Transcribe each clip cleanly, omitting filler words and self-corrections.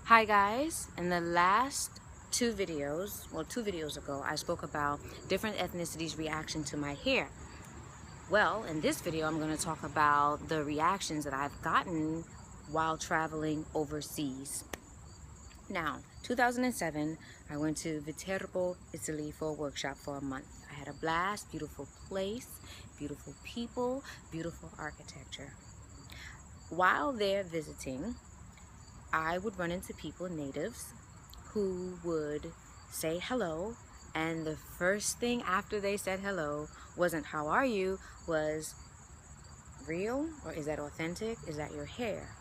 Hi guys, in the last two videos ago, I spoke about different ethnicities' reaction to my hair. Well, in this video, I'm going to talk about the reactions that I've gotten while traveling overseas. Now, 2007, I went to Viterbo, Italy for a workshop for a month. I had a blast, beautiful place, beautiful people, beautiful architecture. While there visiting, I would run into people, natives, who would say hello, and the first thing after they said hello wasn't "how are you," was "real?" or "is that authentic? Is that your hair?"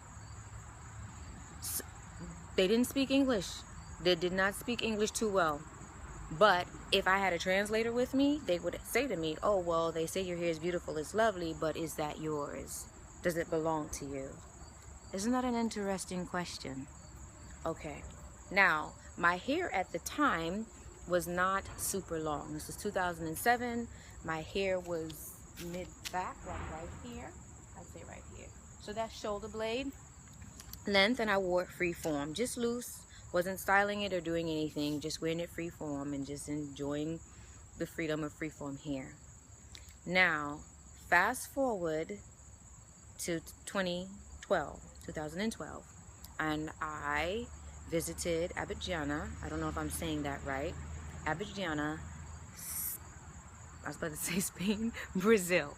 They didn't speak English. They did not speak English too well. But if I had a translator with me, they would say to me, "Oh, well, they say your hair is beautiful, it's lovely, but is that yours? Does it belong to you?" Isn't that an interesting question? Okay, now my hair at the time was not super long. This is 2007. My hair was mid-back, like right here. I'd say right here. So that's shoulder blade length, and I wore it free form, just loose. Wasn't styling it or doing anything, just wearing it free form and just enjoying the freedom of free form hair. Now, fast forward to 2012, and I visited Abidjana. I don't know if I'm saying that right. Abidjana, I was about to say Spain, Brazil.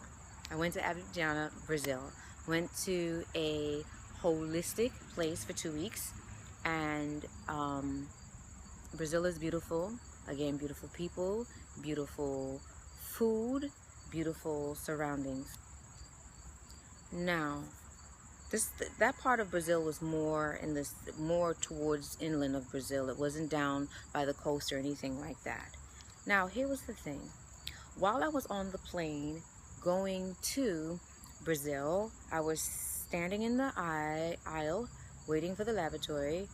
I went to Abidjana, Brazil. Went to a holistic place for 2 weeks, and Brazil is beautiful. Again, beautiful people, beautiful food, beautiful surroundings. Now, that part of Brazil was more towards inland of Brazil. It wasn't down by the coast or anything like that. Now, here was the thing. While I was on the plane going to Brazil, I was standing in the aisle waiting for the lavatory,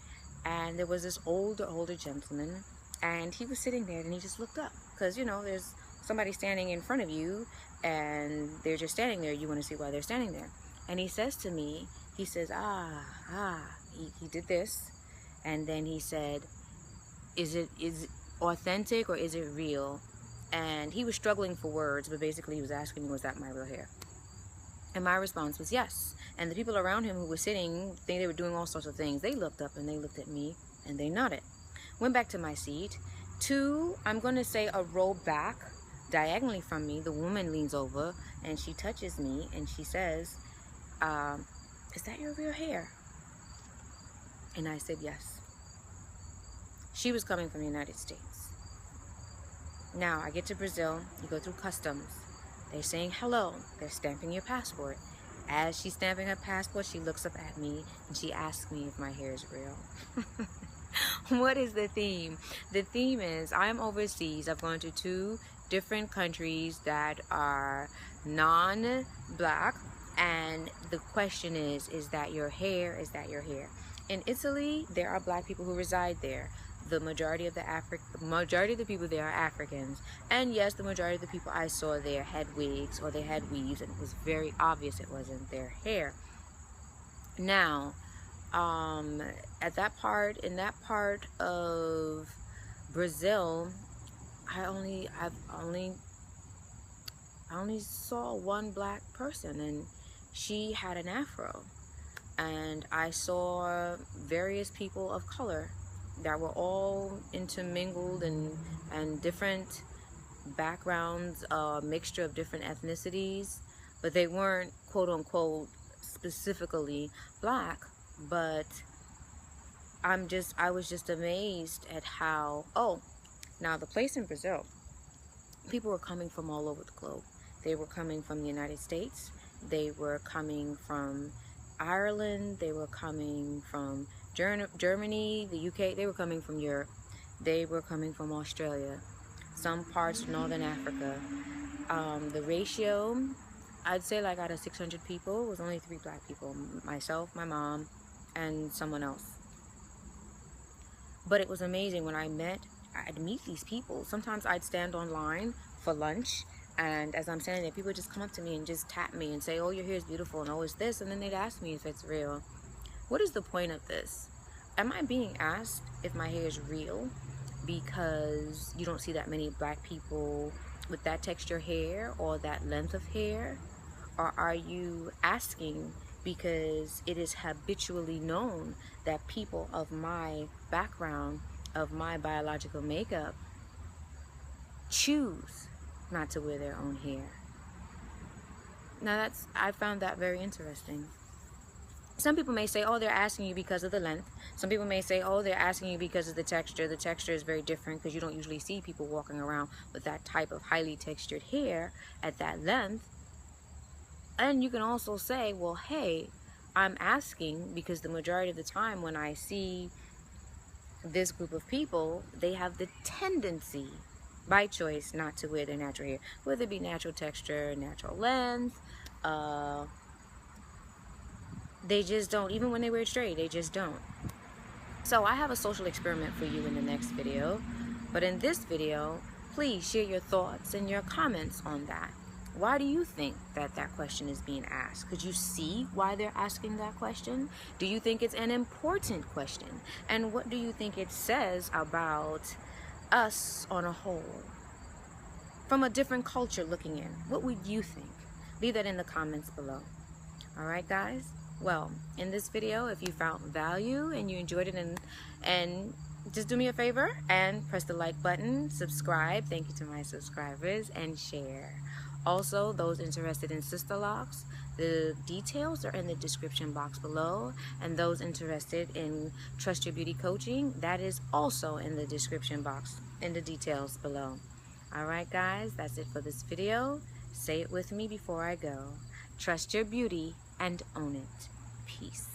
and there was this older gentleman, and he was sitting there, and he just looked up because, you know, there's somebody standing in front of you and they're just standing there. You want to see why they're standing there. And he says to me, he says, he did this, and then he said, is it authentic or is it real? And he was struggling for words, but basically he was asking me, was that my real hair? And my response was yes. And the people around him who were sitting, they were doing all sorts of things. They looked up and they looked at me and they nodded. Went back to my seat. I'm going to say a row back, diagonally from me, the woman leans over and she touches me and she says, is that your real hair? And I said yes. She was coming from the United States. Now I get to Brazil, you go through customs. They're saying hello, they're stamping your passport. As she's stamping her passport, she looks up at me and she asks me if my hair is real. What is the theme? The theme is I'm overseas. I've gone to 2 different countries that are non-black, and the question is that your hair? Is that your hair? In Italy, there are black people who reside there. The majority of the people there are Africans, and yes, the majority of the people I saw there had wigs or they had weaves, and it was very obvious it wasn't their hair. Now, in that part of Brazil, I only saw one black person, and she had an afro, and I saw various people of color that were all intermingled and different backgrounds, mixture of different ethnicities, but they weren't quote unquote specifically black. But I was just amazed at how, now the place in Brazil, people were coming from all over the globe. They were coming from the United States, they were coming from Ireland, they were coming from Germany, the UK, they were coming from Europe, they were coming from Australia, some parts of Northern Africa. The ratio, I'd say like out of 600 people, was only 3 black people, myself, my mom, and someone else. But it was amazing when I'd meet these people. Sometimes I'd stand online for lunch, and as I'm standing there, people would just come up to me and just tap me and say, "Oh, your hair is beautiful," and "Oh, it's this," and then they'd ask me if it's real. What is the point of this? am I being asked if my hair is real because you don't see that many black people with that texture hair or that length of hair? Or are you asking because it is habitually known that people of my background, of my biological makeup, choose not to wear their own hair? Now I found that very interesting. Some people may say, oh, they're asking you because of the length. Some people may say, oh, they're asking you because of the texture. The texture is very different because you don't usually see people walking around with that type of highly textured hair at that length. And you can also say, well, hey, I'm asking because the majority of the time when I see this group of people, they have the tendency by choice not to wear their natural hair, whether it be natural texture, natural length. They just don't. Even when they wear it straight, they just don't. So I have a social experiment for you in the next video. But in this video, please share your thoughts and your comments on that. Why do you think that that question is being asked? Could you see why they're asking that question? Do you think it's an important question? And what do you think it says about us on a whole? From a different culture looking in, what would you think? Leave that in the comments below. All right, guys? Well, in this video, if you found value and you enjoyed it, and just do me a favor and press the like button, subscribe, thank you to my subscribers, and share. Also, those interested in Sisterlocks, the details are in the description box below, and those interested in Trust Your Beauty coaching, that is also in the description box, in the details below. All right, guys, that's it for this video. Say it with me before I go. Trust your beauty and own it. Peace.